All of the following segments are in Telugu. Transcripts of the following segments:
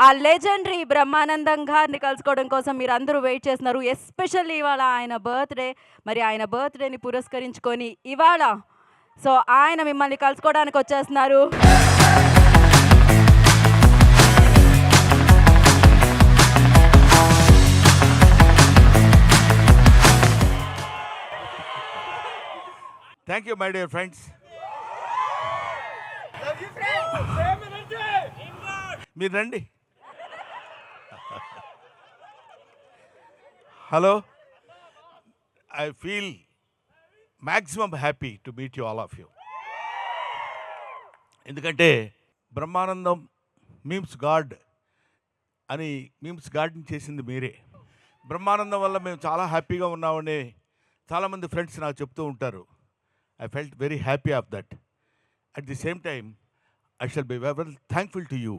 ఆ లెజెండరీ బ్రహ్మానందం గారిని కలుసుకోవడం కోసం మీరందరూ వెయిట్ చేస్తున్నారు. ఎస్పెషల్లీ ఇవాళ ఆయన బర్త్‌డే. మరి ఆయన బర్త్‌డేని పురస్కరించుకొని ఇవాళ సో, ఆయన మిమ్మల్ని కలుసుకోవడానికి వచ్చేస్తున్నారు. Thank you, my dear friends. మీరు రండి. Hello, I feel maximum happy to meet you all of you. ఎందుకంటే బ్రహ్మానందం మీమ్స్ గాడ్ అని మీమ్స్ గాడ్ని చేసింది మీరే. బ్రహ్మానందం వల్ల మేము చాలా హ్యాపీగా ఉన్నామని చాలామంది ఫ్రెండ్స్ నాకు చెప్తూ ఉంటారు. I felt very happy of that. At the same time, I shall be very thankful to you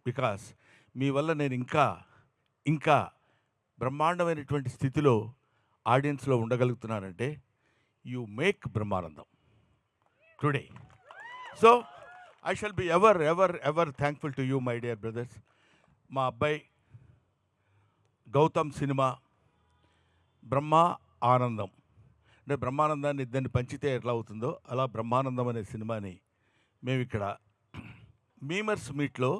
because మీ వల్ల నేను ఇంకా బ్రహ్మాండమైనటువంటి స్థితిలో ఆడియన్స్లో ఉండగలుగుతున్నానంటే you make Brahmanandam today. So I shall be ever thankful to you my dear brothers. మా అబ్బాయి గౌతమ్ సినిమా బ్రహ్మ ఆనందం అంటే బ్రహ్మానందాన్ని ఇద్దరిని పంచితే ఎట్లా అవుతుందో అలా బ్రహ్మానందం అనే సినిమాని మేము ఇక్కడ మీమర్స్ మీట్లో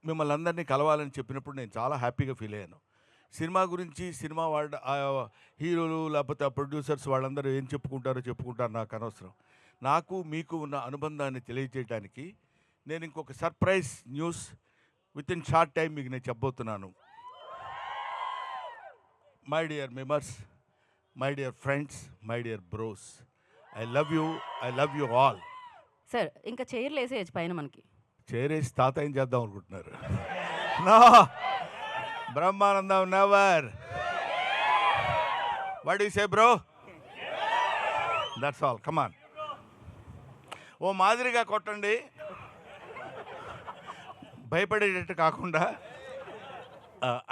మిమ్మల్ని అందరినీ కలవాలని చెప్పినప్పుడు నేను చాలా హ్యాపీగా ఫీల్ అయ్యాను. సినిమా గురించి సినిమా వాళ్ళ హీరోలు లేకపోతే ఆ ప్రొడ్యూసర్స్ వాళ్ళందరూ ఏం చెప్పుకుంటారు నాకు అనవసరం. నాకు మీకు ఉన్న అనుబంధాన్ని తెలియజేయడానికి నేను ఇంకొక surprise news with in short time మీకు నేను చెప్పబోతున్నాను. My dear members, my dear friends, my dear bros, I love you all. Sir ఇంకా చైర్లు వేసేయచ్చు పైన మనకి. చేరేసి తాతయ్యం చేద్దాం అనుకుంటున్నారు. No, Brahmanandam never. What you say bro? That's all, come on. ఓ మాదిరిగా కొట్టండి, భయపడేటట్టు కాకుండా.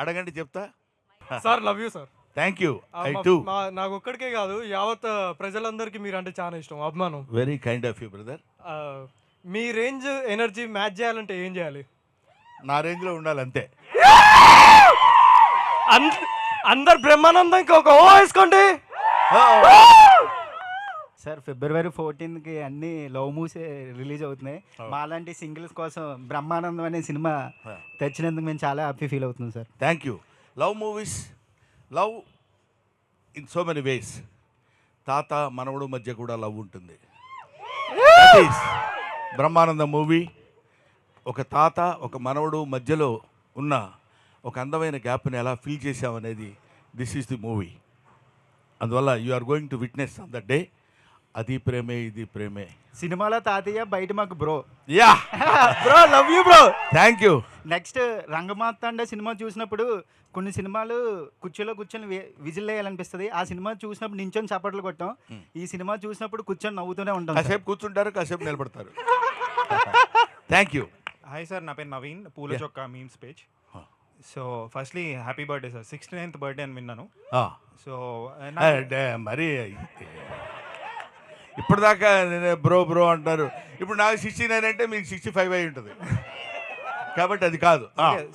అడగండి చెప్తా. Sir love you sir. Thank you. I too. నాకు ఒక్కడికే కాదు యావత్ ప్రజలందరికీ మీరు అంటే చాలా ఇష్టం, అభిమానం. Very kind of you brother. Me range energy match చేయాలంటే ఏం చేయాలి? నా రేంజ్లో ఉండాలి అంతే. అందరు బ్రహ్మానందంకి ఒక ఓ వేసుకోండి. సార్ February 14th అన్ని లవ్ మూవీస్ రిలీజ్ అవుతున్నాయి. మాలాంటి సింగిల్స్ కోసం బ్రహ్మానందం అనే సినిమా తెచ్చినందుకు మేము చాలా హ్యాపీ ఫీల్ అవుతున్నాం sir. Thank you. Love movies, love in so many ways. తాత మనవడు మధ్య కూడా లవ్ ఉంటుంది. బ్రహ్మానందం మూవీ ఒక తాత ఒక మనవడు మధ్యలో ఉన్న ఒక అందమైన గ్యాప్ని ఎలా ఫీల్ చేసామనేది దిస్ ఈజ్ ది మూవీ. అందువల్ల you are going to witness on the day. అది ప్రేమే ఇది ప్రేమే. సినిమాలో తాతయ్య, బయట మాకు bro. Yeah bro, love you bro. Thank you. Next Rangamarthanda cinema చూసినప్పుడు కొన్ని సినిమాలు కుర్చీలో కూర్చొని విజిల్ వేయాలనిపిస్తుంది. ఆ సినిమా చూసినప్పుడు నించొని చప్పట్లు కొట్టాం. ఈ సినిమా చూసినప్పుడు కూర్చొని నవ్వుతూనే ఉంటాం. కాసేపు కూర్చుంటారు, కాసేపు నిలబడతారు. Thank you. హాయ్ సార్, నా పేరు నవీన్, పూల చొక్కా memes page. So firstly happy birthday sir. 69th birthday అని విన్నాను. సో మరి ఇప్పటిదాకా నేను బ్రో అంటారు. ఇప్పుడు నాకు 69 అంటే మీకు 65 అయి ఉంటుంది కాబట్టి అది కాదు.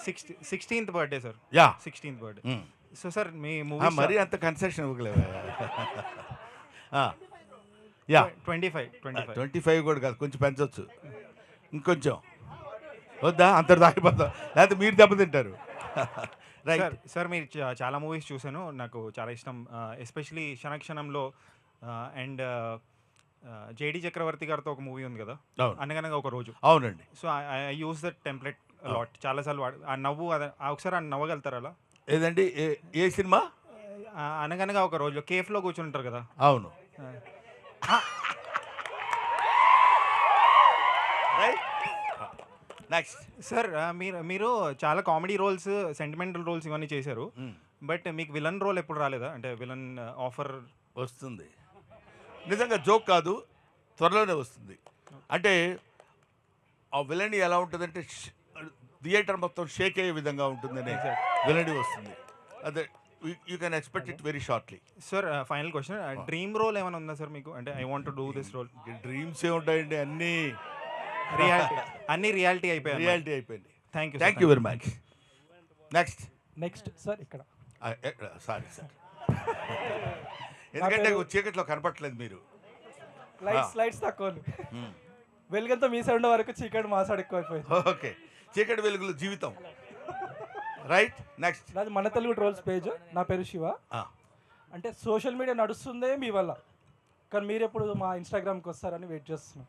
16th birthday sir. Yeah, 16th birthday. So sir మీ మూవీ మరి అంత కన్సెషన్ ఇవ్వలేవు. యా, 25 కూడా కాదు, కొంచెం పెంచవచ్చు. ఇంకొంచెం వద్దా? అంత దాకిపోతాం, లేకపోతే మీరు దెబ్బతింటారు. రైట్ సార్ మీరు చాలా మూవీస్ చూశాను, నాకు చాలా ఇష్టం. ఎస్పెషలీ క్షణక్షణంలో అండ్ జేడి చక్రవర్తి గారితో ఒక మూవీ ఉంది కదా, అనగనగా ఒక రోజు. అవునండి. So I use that template lot, చాలాసార్లు ఆ నవ్వు ఒకసారి ఆ నవ్వగలుగుతారు అలా? ఏదండి, ఏ సినిమా? అనగనగా ఒక రోజు కేఫ్లో కూర్చుని ఉంటారు కదా. అవును. నెక్స్ట్ సార్ మీరు చాలా కామెడీ రోల్స్, సెంటిమెంటల్ రోల్స్ ఇవన్నీ చేశారు. బట్ మీకు విలన్ రోల్ ఎప్పుడు రాలేదా? అంటే విలన్ ఆఫర్ వస్తుంది. నిజంగా జోక్ కాదు, త్వరలోనే వస్తుంది. అంటే ఆ విలనీ ఎలా ఉంటుందంటే థియేటర్ మొత్తం షేక్ అయ్యే విధంగా ఉంటుందని విలనీ వస్తుంది. అదే you can expect it very shortly. Sir final question, dream role ఏమైనా ఉందా సార్ మీకు? అంటే I want to do this role. Dreams ఏ ఉంటాయండి, అన్నీ రియాలిటీ అయిపోయాయి. రియాలిటీ అయిపోయింది. Thank you very much. Next sir ఇక్కడ సారీ సార్, ఎందుకంటే చీకట్లో కనపట్లేదు మీరు. లైట్స్ తక్కువ వెలుగంతా మీ సైడ్ వరకు చీకటి మా సైడ్ ఎక్కువైపోయింది. ఓకే, చీకటి వెలుగులు జీవితం. Right, next. నాది మన తెలుగు ట్రోల్స్ పేజ్. నా పేరు శివ. అంటే సోషల్ మీడియా నడుస్తుందే మీ వల్ల, కానీ మీరు ఎప్పుడు మా ఇన్స్టాగ్రామ్కి వస్తారని వెయిట్ చేస్తున్నాం.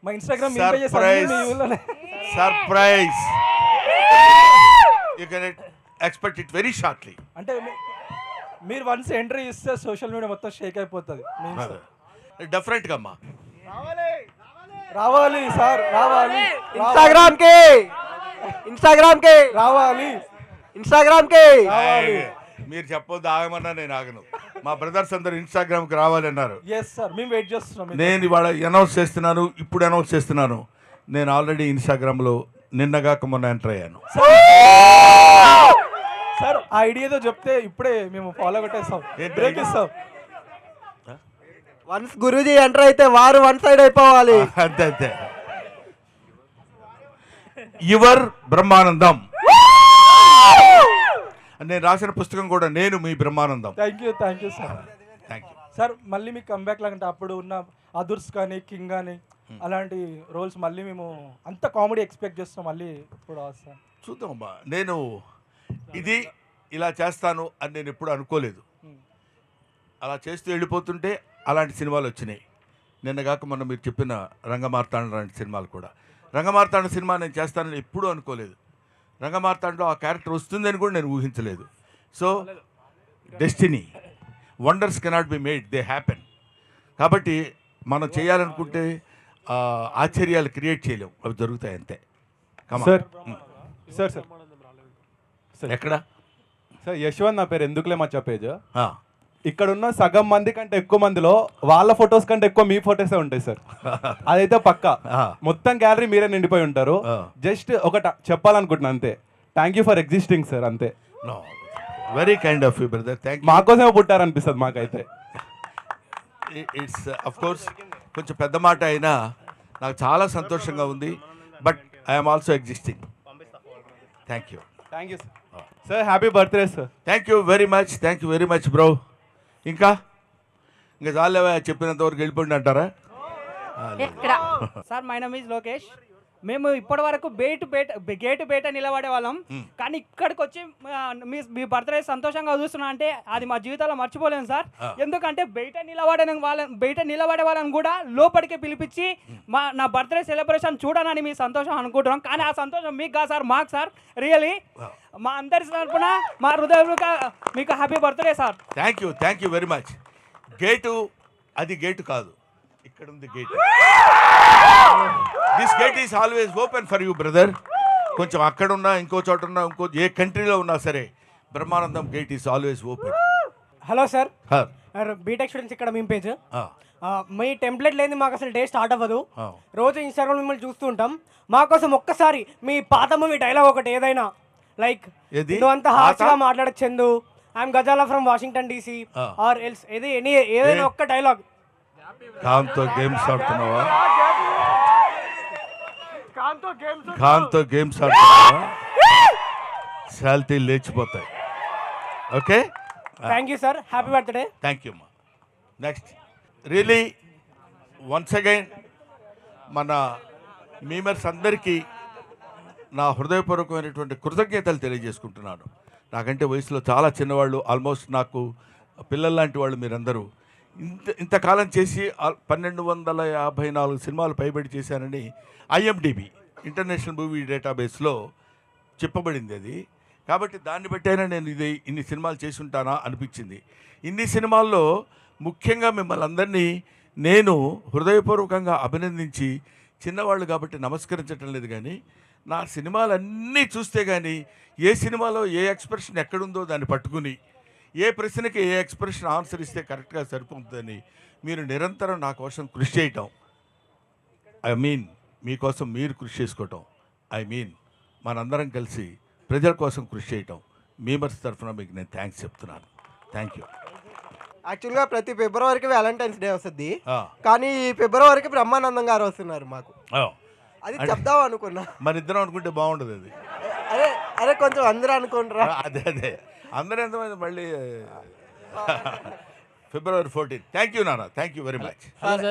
మా Instagram surprise, you can expect it very shortly. అంటే మీరు వన్స్ ఎంట్రీ ఇస్తే సోషల్ మీడియా మొత్తం షేక్ అయిపోతుంది. డెఫినెట్గా అమ్మా రావాలి సార్, రావాలి ఇన్స్టాగ్రామ్కి రావాలి. మీరు చెప్పొద్దు, ఆగమన్నా నేను ఆగను. మా బ్రదర్స్ అందరు ఇన్స్టాగ్రామ్కి రావాలన్నారు. ఎస్ సార్, మేము వెయిట్ చేస్తున్నాం. నేను ఇవాళ అనౌన్స్ చేస్తున్నాను, ఇప్పుడు అనౌన్స్ చేస్తున్నాను. నేను ఆల్రెడీ ఇన్స్టాగ్రామ్లో నిన్నగాక మొన్న ఎంటర్ అయ్యాను. సార్ ఆ ఐడియాతో చెప్తే ఇప్పుడే మేము ఫాలో కొట్టేస్తాం, బ్రేక్ ఇస్తాం. వన్స్ గురూజీ ఎంటర్ అయితే వారు వన్ సైడ్ అయిపోవాలి. అంతే అంతే. యువర్ బ్రహ్మానందం నేను రాసిన పుస్తకం కూడా నేను మీ Brahmanandam. Thank you sir. Thank you sir మళ్ళీ మీకు కంబ్యాక్ లాగంటే అప్పుడు ఉన్న అదుర్స్ కానీ కింగ్ కానీ అలాంటి రోల్స్ మళ్ళీ మేము అంత కామెడీ ఎక్స్పెక్ట్ చేస్తాం. మళ్ళీ ఇప్పుడు వస్తాం, చూద్దామమ్మా. నేను ఇది ఇలా చేస్తాను అని నేను ఎప్పుడు అనుకోలేదు. అలా చేస్తూ వెళ్ళిపోతుంటే అలాంటి సినిమాలు వచ్చినాయి. నిన్నగాక మొన్న మీరు చెప్పిన రంగమార్తాండ లాంటి సినిమాలు కూడా. రంగమార్తాండ సినిమా నేను చేస్తానని ఎప్పుడూ అనుకోలేదు. రంగమార్తాండలో ఆ క్యారెక్టర్ వస్తుందని కూడా నేను ఊహించలేదు. So destiny, wonders cannot be made, they happen. కాబట్టి మనం చేయాలనుకుంటే ఆశ్చర్యాలు క్రియేట్ చేయలేం, అవి జరుగుతాయి అంతే. సార్ సార్ సార్ సార్ ఎక్కడ సార్ యశ్వంత్ నా పేరు, ఎందుకులే మచ్చా పేజ్. ఆ, ఇక్కడ ఉన్న సగం మంది కంటే ఎక్కువ మందిలో వాళ్ళ ఫొటోస్ కంటే ఎక్కువ మీ ఫొటోసే ఉంటాయి సార్. అదైతే పక్కా. మొత్తం గ్యాలరీ మీరే నిండిపోయి ఉంటారు. జస్ట్ ఒకట చెప్పాలనుకుంటున్నా అంతే. Thank you for existing sir, అంతే. Very kind of you brother, thank you. మాకోసమే పుట్టారనిపిస్తుంది మాకైతే. ఇట్స్ అఫ్ కోర్స్ కొంచెం పెద్ద మాట అయినా నాకు చాలా సంతోషంగా ఉంది. But I'm also existing. Thank you. Thank you sir. Sir happy birthday sir. Thank you very much bro. ఇంకా చాలేవా, చెప్పినంత వరకు వెళ్ళిపోండి అంటారా? Sir my name is Lokesh. మేము ఇప్పటి వరకు గేటు బయట నిలబడే వాళ్ళం, కానీ ఇక్కడికి వచ్చి మీ బర్త్డే సంతోషంగా చూస్తున్నా అంటే అది మా జీవితాల్లో మర్చిపోలేము సార్. ఎందుకంటే బయట నిలబడే వాళ్ళని కూడా లోపలికి పిలిపించి నా బర్త్డే సెలబ్రేషన్ చూడనని మీ సంతోషం అనుకుంటున్నాం. కానీ ఆ సంతోషం మీకు కాదు సార్, మాకు సార్. రియలీ మా అందరి తరపున మా హృదయపూర్వక మీకు happy birthday sir. Thank you very much. Gate అది గేటు కాదు, ఇక్కడ ఉంది gate. This gate is always open for you brother. కొంచెం అక్కడ ఉన్నా, ఇంకో చోట ఉన్నా, ఏ కంట్రీలో ఉన్నా సరే Brahmanandam gate is always open. Hello sir, BTech students ఇక్కడ మీ పేజ్. మీ టెంప్లెట్ లేని మాకు అసలు డే స్టార్ట్ అవ్వదు. రోజు ఇన్స్టాగ్రామ్ మిమ్మల్ని చూస్తూ ఉంటాం. మాకోసం ఒక్కసారి మీ పాత మూవీ డైలాగ్ ఒకటి ఏదైనా, లైక్ నువ్వు అంత హార్ష్గా మాట్లాడచ్చు, I'm Ghazala from Washington DC or else, ఏదైనా ఒక్క డైలాగ్. ఖాన్తో గేమ్స్ ఆడుతున్నావా? ఖాన్తో గేమ్స్ ఆడుతున్నావా? శాలిటీ లేచిపోతాయి. Okay, thank you sir, happy birthday. Thank you అమ్మా. నెక్స్ట్, రియలీ వన్స్ అగైన్ మన మీమర్స్ అందరికీ నా హృదయపూర్వకమైనటువంటి కృతజ్ఞతలు తెలియజేసుకుంటున్నాను. నాకంటే వయసులో చాలా చిన్నవాళ్ళు, ఆల్మోస్ట్ నాకు పిల్లల్లాంటి వాళ్ళు మీరందరూ. ఇంతకాలం చేసి 1254 సినిమాలు పైబడి చేశానని IMDb ఇంటర్నేషనల్ మూవీ డేటాబేస్లో చెప్పబడింది అది. కాబట్టి దాన్ని బట్టైనా నేను ఇన్ని సినిమాలు చేసి ఉంటానా అనిపించింది. ఇన్ని సినిమాల్లో ముఖ్యంగా మిమ్మల్ని అందరినీ నేను హృదయపూర్వకంగా అభినందించి, చిన్నవాళ్ళు కాబట్టి నమస్కరించటం లేదు, కానీ నా సినిమాలన్నీ చూస్తే కానీ ఏ సినిమాలో ఏ ఎక్స్ప్రెషన్ ఎక్కడుందో దాన్ని పట్టుకుని ఏ ప్రశ్నకి ఏ ఎక్స్ప్రెషన్ ఆన్సర్ ఇస్తే కరెక్ట్గా సరిపోతుందని మీరు నిరంతరం నా కోసం కృషి చేయటం, ఐ మీన్ మీకోసం మీరు కృషి చేసుకోవటం, ఐ మీన్ మనందరం కలిసి ప్రజల కోసం కృషి చేయటం, మీమర్స్ తరఫున మీకు నేను థ్యాంక్స్ చెప్తున్నాను. Thank you. యాక్చువల్గా ప్రతి ఫిబ్రవరికి వ్యాలంటైన్స్ డే వస్తుంది, కానీ ఈ ఫిబ్రవరికి బ్రహ్మానందం గారు వస్తున్నారు మాకు. అది చెప్దాం అనుకున్నా. మన ఇద్దరం అనుకుంటే బాగుండదు అది. అరే అరే కొంచెం అందరూ అనుకుంటారా? అదే అందరూ ఎంతమంది మళ్ళీ February 14. థ్యాంక్ యూ నాన్న, థ్యాంక్ యూ వెరీ మచ్.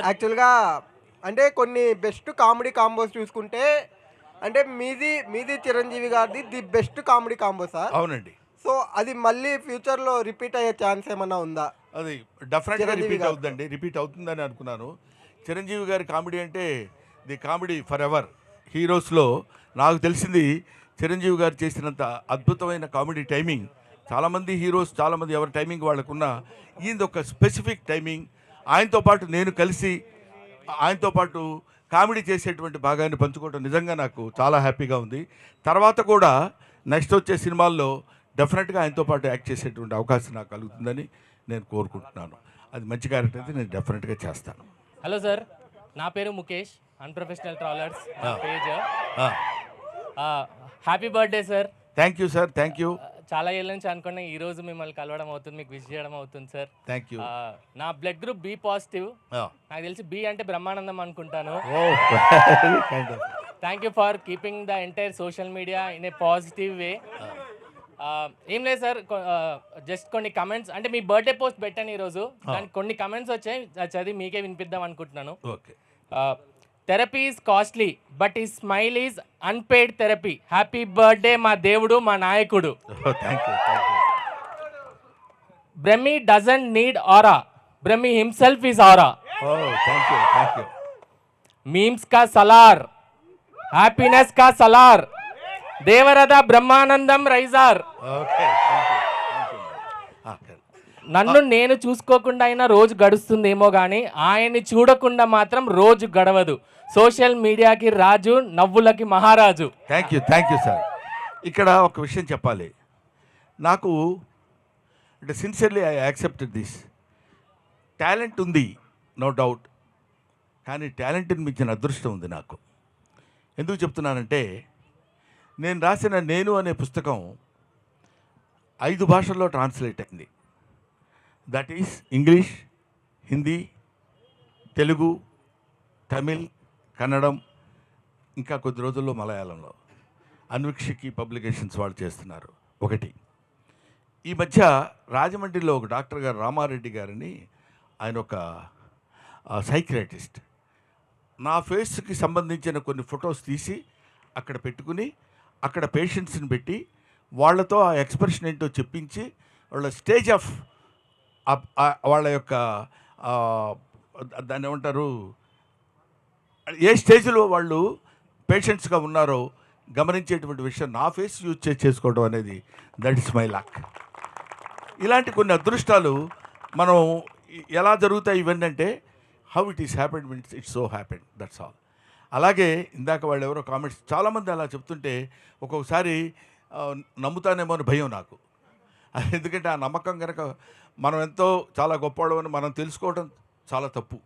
యాక్చువల్గా అంటే కొన్ని బెస్ట్ కామెడీ కాంబోస్ చూసుకుంటే అంటే మీది చిరంజీవి గారిది the best comedy combo sir. అవునండి. సో అది మళ్ళీ ఫ్యూచర్లో రిపీట్ అయ్యే ఛాన్స్ ఏమన్నా ఉందా? అది డెఫినెట్గా చిరంజీవి రిపీట్ గారు. అవుతుందండి, రిపీట్ అవుతుందని అనుకున్నాను. చిరంజీవి గారి కామెడీ అంటే ది కామెడీ ఫర్ ఎవర్. హీరోస్లో నాకు తెలిసింది చిరంజీవి గారు చేసినంత అద్భుతమైన కామెడీ టైమింగ్ చాలామంది హీరోస్, చాలామంది ఎవరి టైమింగ్ వాళ్ళకున్న, ఈయనది ఒక స్పెసిఫిక్ టైమింగ్. ఆయనతో పాటు నేను కలిసి ఆయనతో పాటు కామెడీ చేసేటువంటి భాగాన్ని పంచుకోవడం నిజంగా నాకు చాలా హ్యాపీగా ఉంది. తర్వాత కూడా నెక్స్ట్ వచ్చే సినిమాల్లో డెఫినెట్గా ఆయనతో పాటు యాక్ట్ చేసేటువంటి అవకాశం నాకు కలుగుతుందని నేను కోరుకుంటున్నాను. అది మంచి క్యారెక్టర్ అయితే నేను డెఫినెట్గా చేస్తాను. హలో సార్, నా పేరు Mukesh, unprofessional travellers page. Happy birthday sir. Thank you sir, thank you. చాలా ఏళ్ళ నుంచి అనుకున్నా ఈ రోజు మిమ్మల్ని కలవడం అవుతుంది, మీకు విష్ చేయడం అవుతుంది సార్. Thank you. నా బ్లడ్ గ్రూప్ బి పాజిటివ్. నాకు తెలిసి బి అంటే బ్రహ్మానందం అనుకుంటాను. Thank you for keeping the entire social media in a positive way. ఏం లేదు సార్, జస్ట్ కొన్ని కమెంట్స్, అంటే మీ బర్త్డే పోస్ట్ పెట్టాను ఈరోజు, దానికి కొన్ని కమెంట్స్ వచ్చాయి, చదివి మీకే వినిపిద్దాం అనుకుంటున్నాను. Okay. Therapy is costly but ఈ smile is unpaid therapy. Happy birthday మా దేవుడు, మా నాయకుడు. Thank you, thank you. Brahmi doesn't need aura, Brahmi himself is aura. Thank you, thank you. Memes కా సలార్, హ్యాపీనెస్ కా సలార్, దేవరథ బ్రహ్మానందం రైజార్. Okay, thank you, thank you. నన్ను నేను చూసుకోకుండా అయినా రోజు గడుస్తుందేమో కానీ ఆయన్ని చూడకుండా మాత్రం రోజు గడవదు. సోషల్ మీడియాకి రాజు, నవ్వులకి మహారాజు. Thank you, thank you sir. ఇక్కడ ఒక విషయం చెప్పాలి. నాకు అంటే sincerely I accepted this. Talent ఉంది, నో డౌట్, కానీ టాలెంట్ని మించిన అదృష్టం ఉంది నాకు. ఎందుకు చెప్తున్నానంటే, నేను రాసిన నేను అనే పుస్తకం 5 భాషల్లో ట్రాన్స్లేట్ అయింది. That is English, Hindi, Telugu, Tamil, Kannadam, ఇంకా కొద్ది రోజుల్లో మలయాళంలో. అన్విక్షికి పబ్లికేషన్స్ వాళ్ళు చేస్తున్నారు. ఒకటి, ఈ మధ్య రాజమండ్రిలో ఒక డాక్టర్ గారు రామారెడ్డి గారని, ఆయన ఒక సైకియాట్రిస్ట్, నా ఫేస్కి సంబంధించిన కొన్ని ఫొటోస్ తీసి అక్కడ పెట్టుకుని అక్కడ పేషెంట్స్ని పెట్టి వాళ్ళతో ఆ ఎక్స్ప్రెషన్ ఏంటో చెప్పించి వాళ్ళ స్టేజ్ ఆఫ్ వాళ్ళ యొక్క దాన్ని ఏమంటారు, ఏ స్టేజ్లో వాళ్ళు పేషెంట్స్గా ఉన్నారో గమనించేటువంటి విషయం నా ఫేస్ యూజ్ చేసుకోవడం అనేది దట్ ఇస్ మై లక్. ఇలాంటి కొన్ని అదృష్టాలు మనం ఎలా జరుగుతాయి ఇవన్నీ అంటే, how it is happened means it's so happened, that's all. అలాగే ఇందాక వాళ్ళు ఎవరో కామెంట్స్ చాలామంది అలా చెప్తుంటే ఒక్కొక్కసారి నమ్ముతానేమో అని భయం నాకు. ఎందుకంటే ఆ నమ్మకం కనుక మనం ఎంతో చాలా గొప్పవాళ్ళం అని మనం తెలుసుకోవడం చాలా తప్పు,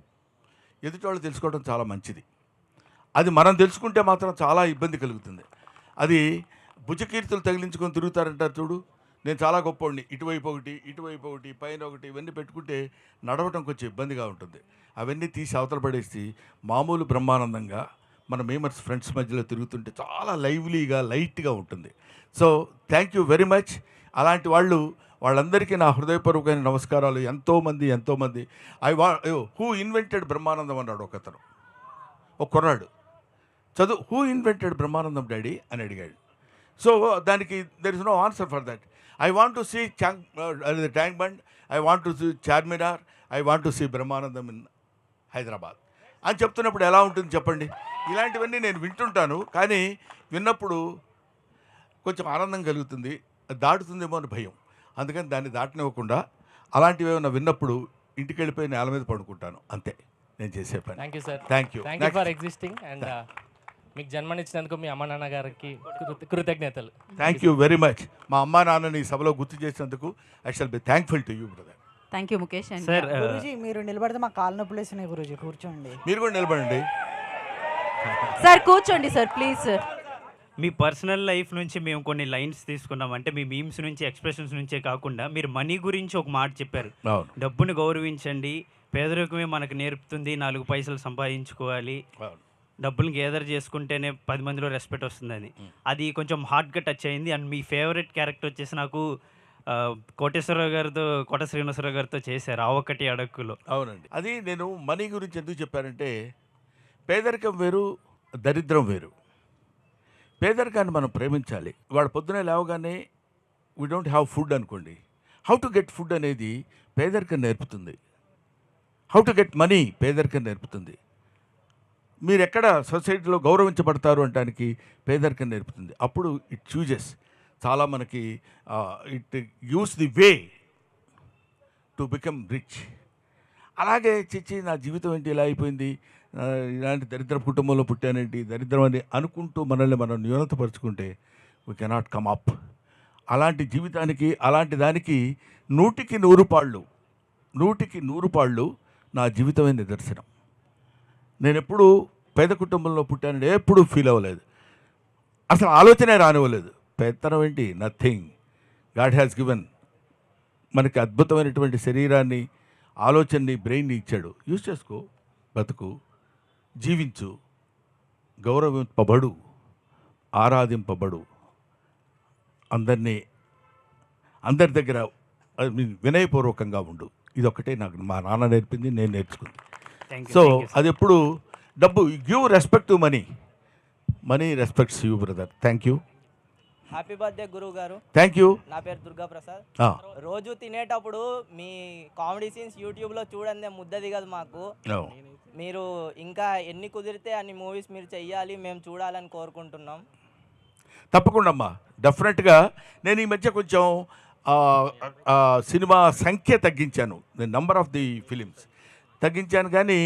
ఎదుటి వాళ్ళు తెలుసుకోవడం చాలా మంచిది. అది మనం తెలుసుకుంటే మాత్రం చాలా ఇబ్బంది కలుగుతుంది. అది భుజకీర్తులు తగిలించుకొని తిరుగుతారంటారు చూడు, నేను చాలా గొప్పవాడిని, ఇటువైపు ఒకటి పైన ఒకటి, ఇవన్నీ పెట్టుకుంటే నడవటం కొంచెం ఇబ్బందిగా ఉంటుంది. అవన్నీ తీసి అవతల పడేసి మామూలు బ్రహ్మానందంగా మన మేమర్స్ ఫ్రెండ్స్ మధ్యలో తిరుగుతుంటే చాలా లైవ్లీగా, లైట్గా ఉంటుంది. So thank you very much. అలాంటి వాళ్ళందరికీ నా హృదయపూర్వకమైన నమస్కారాలు. ఎంతోమంది హూ ఇన్వెంటెడ్ బ్రహ్మానందం అన్నాడు ఒకతను, ఒక కుర్రాడు చదువు, హూ ఇన్వెంటెడ్ బ్రహ్మానందం డాడీ అని అడిగాడు. సో దానికి there is no answer for that. I want to see Tank Bund, I want to see Charminar, I want to see Brahmanandam in Hyderabad అని చెప్తున్నప్పుడు ఎలా ఉంటుంది చెప్పండి. ఇలాంటివన్నీ నేను వింటుంటాను, కానీ విన్నప్పుడు కొంచెం ఆనందం కలుగుతుంది, దాటుతుందేమో అని భయం. అందుకని దాన్ని దాటనివ్వకుండా అలాంటివి ఏమైనా విన్నప్పుడు ఇంటికి వెళ్ళిపోయి నేల మీద పడుకుంటాను, అంతే నేను చేసే పని. Thank you sir. Thank you for existing and మీకు జన్మనిచ్చినందుకు మీ అమ్మ నాన్న గారికి కృతజ్ఞతలు. Thank you very much. మా అమ్మా నాన్నని ఈ సభలో గుర్తు చేసినందుకు I shall be thankful to you brother. Thank you Mukesh. And sir Guruji మీరు నిలబడితే మా కాళ్ళు నొప్పులు వేసినాయి గురూజీ, కూర్చోండి. మీరు కూడా నిలబడండి సార్, కూర్చోండి sir please sir. Me personal life నుంచి మేము కొన్ని లైన్స్ తీసుకున్నాం. అంటే మీ మీమ్స్ నుంచి, ఎక్స్ప్రెషన్స్ నుంచే కాకుండా మీరు మనీ గురించి ఒక మాట చెప్పారు. అవును, డబ్బుని గౌరవించండి, పేదరికమే మనకు నేర్పుతుంది, 4 పైసలు సంపాదించుకోవాలి. అవును. డబ్బులు గ్యాదర్ చేసుకుంటేనే 10 మందిలో రెస్పెక్ట్ వస్తుందని. అది కొంచెం హార్ట్గా టచ్ అయింది. అండ్ మీ ఫేవరెట్ క్యారెక్టర్ వచ్చేసి నాకు కోటేశ్వరరావు గారితో, కోట శ్రీనివాసరావు గారితో చేశారు ఆ ఒక్కటి అడక్కులో. అవునండి. అది నేను మనీ గురించి ఎందుకు చెప్పానంటే, పేదరికం వేరు, దరిద్రం వేరు. పేదరికాన్ని మనం ప్రేమించాలి. వాడు పొద్దునే లేవగానే వీ డోంట్ హ్యావ్ ఫుడ్ అనుకోండి, హౌ టు గెట్ ఫుడ్ అనేది పేదరికం నేర్పుతుంది. హౌ టు గెట్ మనీ పేదరికం నేర్పుతుంది. మీరు ఎక్కడ సొసైటీలో గౌరవించబడతారు అనడానికి పేదరికం నేర్పుతుంది. అప్పుడు ఇట్ చూజెస్ చాలా మనకి it gives the way to become rich. అలాగే చిచ్చి నా జీవితం ఏంటి ఇలా అయిపోయింది, ఇలాంటి దరిద్ర కుటుంబంలో పుట్టానేంటి, దరిద్రం అని అనుకుంటూ మనల్ని మనం న్యూనతపరుచుకుంటే వీ కెనాట్ కమ్ అప్. అలాంటి జీవితానికి, అలాంటి దానికి 100కి 100 పాళ్ళు నా జీవితమే నిదర్శనం. నేను ఎప్పుడు పేద కుటుంబంలో పుట్టానని ఎప్పుడూ ఫీల్ అవ్వలేదు. అసలు ఆలోచనే రానివ్వలేదు. పెత్తనం ఏంటి, నథింగ్. గాడ్ హ్యాస్ గివెన్ మనకి అద్భుతమైనటువంటి శరీరాన్ని, ఆలోచనని, బ్రెయిన్ని ఇచ్చాడు. యూజ్ చేసుకో, బతుకు, జీవించు, గౌరవింపబడు, ఆరాధింపబడు, అందరి దగ్గర వినయపూర్వకంగా ఉండు. ఇదొక్కటే నాకు మా నాన్న నేర్పింది, నేను నేర్చుకుంది. సో అది ఎప్పుడు డబ్బు, give respect to money, money respects you brother. Thank you. Happy birthday గురువు గారు. Thank you. నా పేరు దుర్గా ప్రసాద్. రోజు తినేటప్పుడు మీ కామెడీ సీన్స్ యూట్యూబ్లో చూడండి, ముద్ద దిగదు మాకు. మీరు ఇంకా ఎన్ని కుదిరితే అన్ని మూవీస్ మీరు చెయ్యాలి, మేము చూడాలని కోరుకుంటున్నాం. తప్పకుండా అమ్మా, డెఫినెట్గా. నేను ఈ మధ్య కొంచెం సినిమా సంఖ్య తగ్గించాను, నంబర్ ఆఫ్ ది ఫిలిమ్స్ తగ్గించాను. కానీ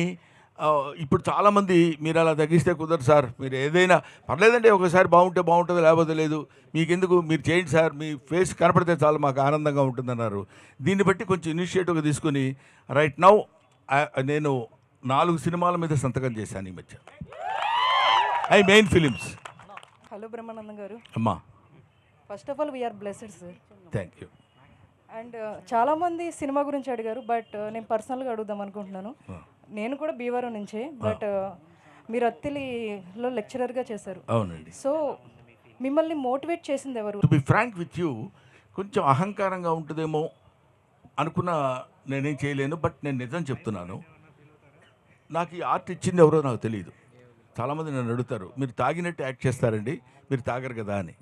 ఇప్పుడు చాలామంది మీరు అలా తగ్గిస్తే కుదరదు సార్, మీరు ఏదైనా పర్లేదండి, ఒకసారి బాగుంటే బాగుంటుంది, లేకపోతే లేదు, మీకెందుకు, మీరు చేయండి సార్, మీ ఫేస్ కనపడితే చాలా మాకు ఆనందంగా ఉంటుందన్నారు. దీన్ని బట్టి కొంచెం ఇనిషియేటివ్గా తీసుకుని రైట్ నౌ నేను 4 సినిమాల మీద సంతకం చేశాను ఈ మధ్య, I mean films. Hello Brahmanandam garu. అమ్మా, first of all we are blessed sir. Thank you. And చాలామంది సినిమా గురించి అడిగారు, బట్ నేను పర్సనల్గా అడుగుదాం అనుకుంటున్నాను. నేను కూడా భీవరం నుంచే, బట్ మీరు అత్తిలిలో లెక్చరర్గా చేశారు. అవునండి. సో మిమ్మల్ని మోటివేట్ చేసింది ఎవరు? To be frank with you, కొంచెం అహంకారంగా ఉంటుందేమో అనుకున్న నేనేం చేయలేను, బట్ నేను నిజం చెప్తున్నాను. నాకు ఈ ఆర్ట్ ఇచ్చింది ఎవరో నాకు తెలియదు. చాలామంది నన్ను అడుగుతారు, మీరు తాగినట్టు యాక్ట్ చేస్తారండి, మీరు తాగరు కదా అని.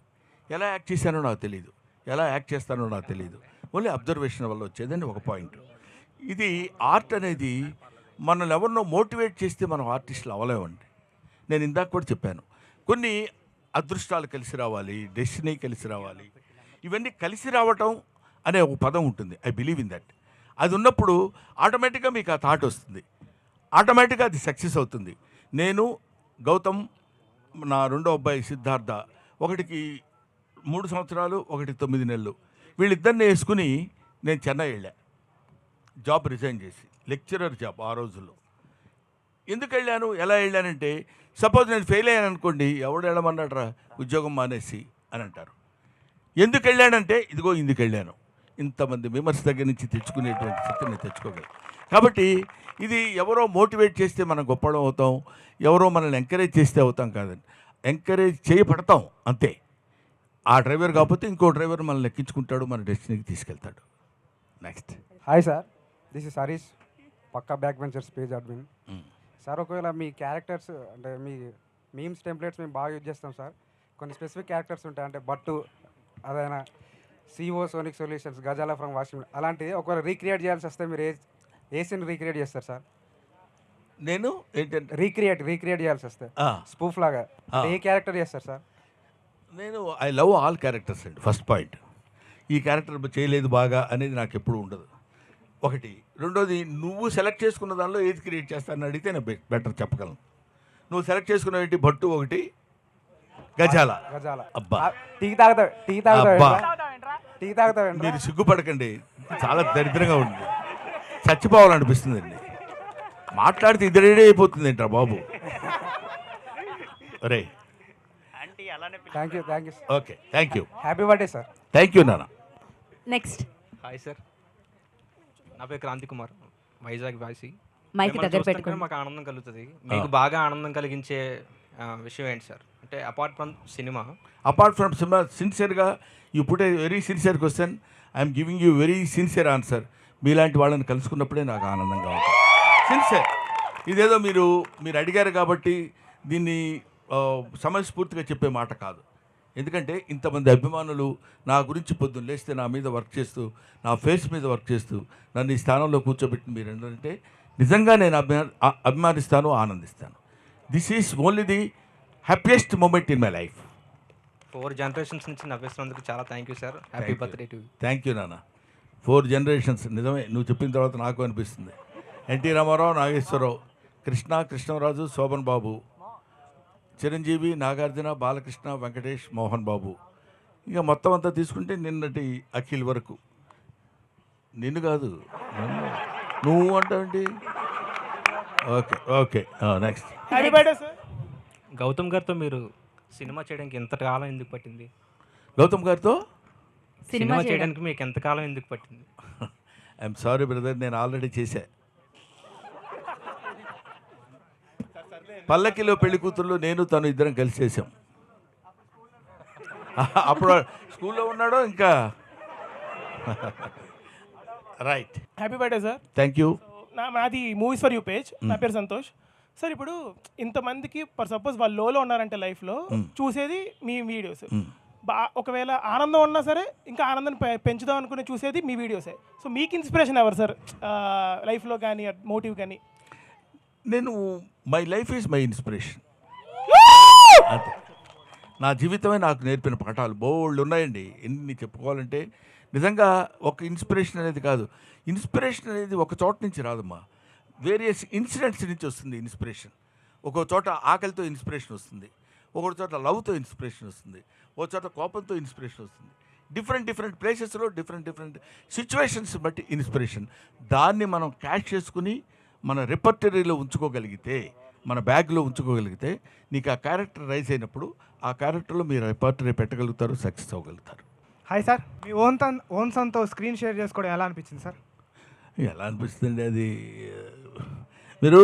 ఎలా యాక్ట్ చేశానో నాకు తెలియదు, ఎలా యాక్ట్ చేస్తానో నాకు తెలియదు. ఓన్లీ అబ్జర్వేషన్ వల్ల వచ్చేదని ఒక పాయింట్. ఇది ఆర్ట్ అనేది మనల్ని ఎవరినో మోటివేట్ చేస్తే మనం ఆర్టిస్టులు అవ్వలేమండి. నేను ఇందాక కూడా చెప్పాను, కొన్ని అదృష్టాలు కలిసి రావాలి, డెస్టినీ కలిసి రావాలి. ఇవన్నీ కలిసి రావటం అనే ఒక పదం ఉంటుంది. I believe in that. అది ఉన్నప్పుడు ఆటోమేటిక్గా మీకు ఆ థాట్ వస్తుంది, ఆటోమేటిక్గా అది సక్సెస్ అవుతుంది. నేను, గౌతమ్, నా రెండో అబ్బాయి సిద్ధార్థ, ఒకటికి 3 సంవత్సరాలు, ఒకటి 9 నెలలు, వీళ్ళిద్దరిని వేసుకుని నేను చెన్నై వెళ్ళా, జాబ్ రిజైన్ చేసి, లెక్చరర్ జాబ్ ఆ రోజుల్లో. ఎందుకు వెళ్ళాను, ఎలా వెళ్ళానంటే, సపోజ్ నేను ఫెయిల్ అయ్యాను అనుకోండి, ఎవడు వెళ్ళమన్నాడరా ఉద్యోగం మానేసి అని అంటారు. ఎందుకు వెళ్ళానంటే, ఇదిగో ఇందుకు వెళ్ళాను, ఇంతమంది విమర్శ దగ్గర నుంచి తెచ్చుకునేటువంటి స్థితిని నేను తెచ్చుకోగలను. కాబట్టి ఇది ఎవరో మోటివేట్ చేస్తే మనం గొప్పడం అవుతాం, ఎవరో మనల్ని ఎంకరేజ్ చేస్తే అవుతాం కాదండి. ఎంకరేజ్ చేయబడతాం అంతే. ఆ డ్రైవర్ కాకపోతే ఇంకో డ్రైవర్ మనల్ని ఎక్కించుకుంటాడు, మన డెస్టినీకి తీసుకెళ్తాడు. Next. Hi sir, this is Harish, Pakka back ventures page admin. Sir, ఒకవేళ మీ క్యారెక్టర్స్ అంటే మీ మీమ్స్ టెంప్లెట్స్ మేము బాగా యూజ్ చేస్తాం సార్. కొన్ని స్పెసిఫిక్ క్యారెక్టర్స్ ఉంటాయి, అంటే బట్టు, అదైనా సిఓ సోనిక్ సొల్యూషన్స్, గజాల ఫ్రమ్ వాషింగ్, అలాంటిది ఒకవేళ రీక్రియేట్ చేయాల్సి వస్తే మీరు ఏ సీన్ రీక్రియేట్ చేస్తారు సార్? నేను ఏంటంటే రీక్రియేట్ చేయాల్సి వస్తే స్పూఫ్ లాగా ఏ క్యారెక్టర్ చేస్తారు సార్? నేను ఐ లవ్ ఆల్ క్యారెక్టర్స్ అండి. ఫస్ట్ పాయింట్, ఈ క్యారెక్టర్ చేయలేదు బాగా అనేది నాకు ఎప్పుడు ఉండదు. ఒకటి. రెండోది, నువ్వు సెలెక్ట్ చేసుకున్న దానిలో ఏది క్రియేట్ చేస్తానని అడిగితే నేను బెటర్ చెప్పగలను. నువ్వు సెలెక్ట్ చేసుకున్న ఏంటి, భట్టు ఒకటి, గజాల. అబ్బా, టీ తాగుతావు. మీరు సిగ్గుపడకండి, చాలా దరిద్రంగా ఉంది, చచ్చిపోవాలనిపిస్తుందండి. మాట్లాడితే ఇది రెడీ అయిపోతుంది ఏంట్రా బాబు. రే, thank you. Okay, thank you. Happy birthday sir. Thank you నాన్న. నెక్స్ట్. హాయ్ సార్, నా పేరు క్రాంతి కుమార్, వైజాగ్ వాసి. మైక్ మిమ్మల్ని దగ్గర చూస్తుంటే పెట్టుకోండి. మాకు ఆనందం కలుగుతుంది. మీకు బాగా ఆనందం కలిగించే విషయం ఏంటి సార్? అంటే apart from cinema. Apart from cinema, సిన్సియర్గా you put a very sincere question, I'm giving you very sincere answer. మీలాంటి వాళ్ళని కలుసుకున్నప్పుడే నాకు ఆనందంగా ఉంటుంది. సిన్సియర్. ఇదేదో మీరు అడిగారు కాబట్టి దీన్ని సమయస్ఫూర్తిగా చెప్పే మాట కాదు. ఎందుకంటే ఇంతమంది అభిమానులు నా గురించి పొద్దున్న లేస్తే నా మీద వర్క్ చేస్తూ, నా ఫేస్ మీద వర్క్ చేస్తూ నన్ను ఈ స్థానంలో కూర్చోబెట్టిన మీరు ఏంటంటే నిజంగా నేను అభిమానిస్తాను, ఆనందిస్తాను. This is only the happiest moment in my life. 4 generations నుంచి నవ్విస్తున్నందుకు చాలా thank you sir. Happy birthday to you. Thank you నాన్న. 4 జనరేషన్స్ నిజమే, నువ్వు చెప్పిన తర్వాత నాకు అనిపిస్తుంది. ఎన్టీ రామారావు, నాగేశ్వరరావు, కృష్ణరాజు, శోభన్ బాబు, చిరంజీవి, నాగార్జున, బాలకృష్ణ, వెంకటేష్, మోహన్ బాబు, ఇక మొత్తం అంతా తీసుకుంటే నిన్నటి అఖిల్ వరకు. నిన్ను కాదు, నువ్వు అంటావేంటి? Okay okay, next. Happy birthday sir. Gautam గారితో మీరు సినిమా చేయడానికి ఎంతకాలం ఎందుకు పట్టింది? గౌతమ్ గారితో సినిమా చేయడానికి మీకు ఎంతకాలం ఎందుకు పట్టింది? ఐఎమ్ సారీ బ్రదర్, నేను ఆల్రెడీ చేశా. పల్లకిలో పెళ్లి కూతుర్లు నేను తను ఇద్దరం కలిసి చేసాం. అప్పుడు స్కూల్లో ఉన్నాడో ఇంకా. Right. Happy birthday sir. Thank you. నాది మూవీస్ ఫర్ యూ పేజ్. నా పేరు సంతోష్ సార్. ఇప్పుడు ఇంతమందికి ఫర్ సపోజ్ వాళ్ళు లోలో ఉన్నారంటే లైఫ్లో చూసేది మీ వీడియోస్. ఒకవేళ ఆనందం ఉన్నా సరే ఇంకా ఆనందాన్ని పెంచుదాం అనుకుని చూసేది మీ వీడియోసే. సో మీకు ఇన్స్పిరేషన్ ఎవరు సార్ లైఫ్లో కానీ, మోటివ్ కానీ? నేను my life is my inspiration. అంతే. నా జీవితమే నాకు నేర్పిన పాఠాలు బోల్డ్ ఉన్నాయండి. ఎన్ని చెప్పుకోవాలంటే నిజంగా ఒక ఇన్స్పిరేషన్ అనేది కాదు. ఇన్స్పిరేషన్ అనేది ఒక చోట నుంచి రాదమ్మా, వేరియస్ ఇన్సిడెంట్స్ నుంచి వస్తుంది ఇన్స్పిరేషన్. ఒక్కో చోట ఆకలితో ఇన్స్పిరేషన్ వస్తుంది, ఒక్కొక్క చోట లవ్తో ఇన్స్పిరేషన్ వస్తుంది, ఒక చోట కోపంతో ఇన్స్పిరేషన్ వస్తుంది. డిఫరెంట్ ప్లేసెస్లో డిఫరెంట్ సిచ్యువేషన్స్ బట్టి ఇన్స్పిరేషన్. దాన్ని మనం క్యాచ్ చేసుకుని మన రిపర్టరీలో ఉంచుకోగలిగితే, మన బ్యాగ్లో ఉంచుకోగలిగితే, నీకు ఆ క్యారెక్టర్ రైజ్ అయినప్పుడు ఆ క్యారెక్టర్లో మీరు రిపర్టరీ పెట్టగలుగుతారు, సక్సెస్ అవ్వగలుగుతారు. హాయ్ సార్, మీ ఓన్ సన్తో స్క్రీన్ షేర్ చేసుకోవడం ఎలా అనిపించింది సార్? ఎలా అనిపిస్తుంది అది, మీరు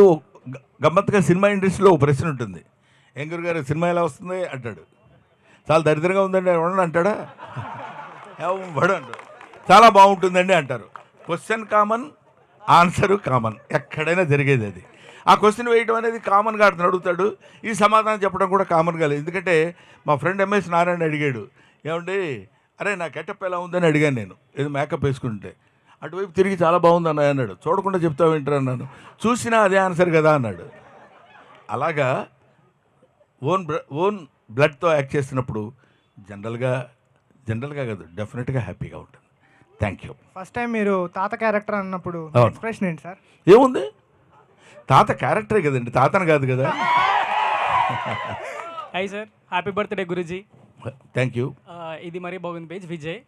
గమ్మత్తుగా సినిమా ఇండస్ట్రీలో ఒక ప్రశ్న ఉంటుంది, ఎంగురు గారు సినిమా ఎలా వస్తుంది అంటాడు. చాలా దరిద్రంగా ఉందండి ఎవడని అంటాడా? ఎవడు అంటాడు. చాలా బాగుంటుందండి అంటారు. క్వశ్చన్ కామన్, ఆన్సరు కామన్, ఎక్కడైనా జరిగేది అది. ఆ క్వశ్చన్ వేయడం అనేది కామన్గా అతను అడుగుతాడు, ఈ సమాధానం చెప్పడం కూడా కామన్గా లేదు. ఎందుకంటే మా ఫ్రెండ్ ఎంఎస్ నారాయణ అడిగాడు, ఏమండి అరే నా గెటప్ ఎలా ఉందని అడిగాను నేను, ఏదో మేకప్ వేసుకుంటే. అటువైపు తిరిగి చాలా బాగుంది అన్నయ్య అన్నాడు. చూడకుండా చెప్తావు ఏంటరా అన్నాను. చూసినా అదే ఆన్సర్ కదా అన్నాడు. అలాగా ఓన్ బ్లడ్తో యాక్ట్ చేస్తున్నప్పుడు జనరల్గా కాదు, డెఫినెట్గా హ్యాపీగా ఉంటుంది. Thank you. ఫస్ట్ టైం మీరు తాత క్యారెక్టర్ అన్నప్పుడు ఎక్స్ప్రెషన్ ఏంటి సార్? ఏముంది, తాత క్యారెక్టరే కదండి, తాతను కాదు కదా. Hi sir, happy birthday Guruji. Thank you. ఇది మరీ బాగుంది పేజ్ విజయ్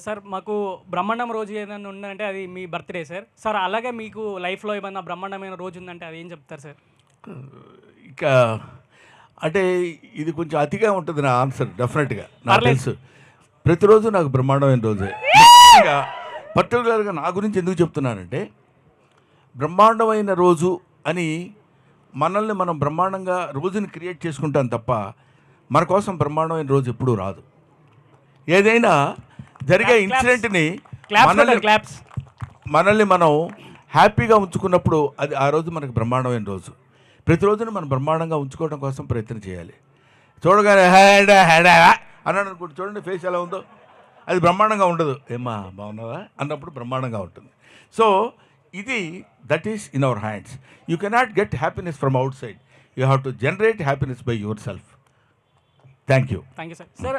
సార్. మాకు బ్రహ్మాండం రోజు ఏదైనా ఉందంటే అది మీ బర్త్డే సార్. సార్ అలాగే మీకు లైఫ్లో ఏమన్నా బ్రహ్మాండమైన రోజు ఉందంటే అది ఏం చెప్తారు సార్? ఇంకా అంటే ఇది కొంచెం అతిగా ఉంటుంది నా ఆన్సర్. డెఫినెట్గా నాకు తెలుసు, ప్రతిరోజు నాకు బ్రహ్మాండమైన రోజే. పర్టికులర్గా నా గురించి ఎందుకు చెప్తున్నానంటే, బ్రహ్మాండమైన రోజు అని మనల్ని మనం బ్రహ్మాండంగా రోజుని క్రియేట్ చేసుకుంటాం తప్ప మన కోసం బ్రహ్మాండమైన రోజు ఎప్పుడూ రాదు. ఏదైనా జరిగే ఇన్సిడెంట్ని మనల్ని మనం హ్యాపీగా ఉంచుకున్నప్పుడు అది ఆ రోజు మనకు బ్రహ్మాండమైన రోజు. ప్రతిరోజును మనం బ్రహ్మాండంగా ఉంచుకోవడం కోసం ప్రయత్నం చేయాలి. చూడగానే అన్నాడు అనుకోండి, చూడండి ఫేస్ ఎలా ఉందో, అది బ్రహ్మాండంగా ఉండదు. ఏమ్మా బాగున్నావా అన్నప్పుడు బ్రహ్మాండంగా ఉంటుంది. సో ఇది that is in our hands. You cannot get happiness from out side, you have to generate happiness by your self. Thank you. Thank you sir. Sir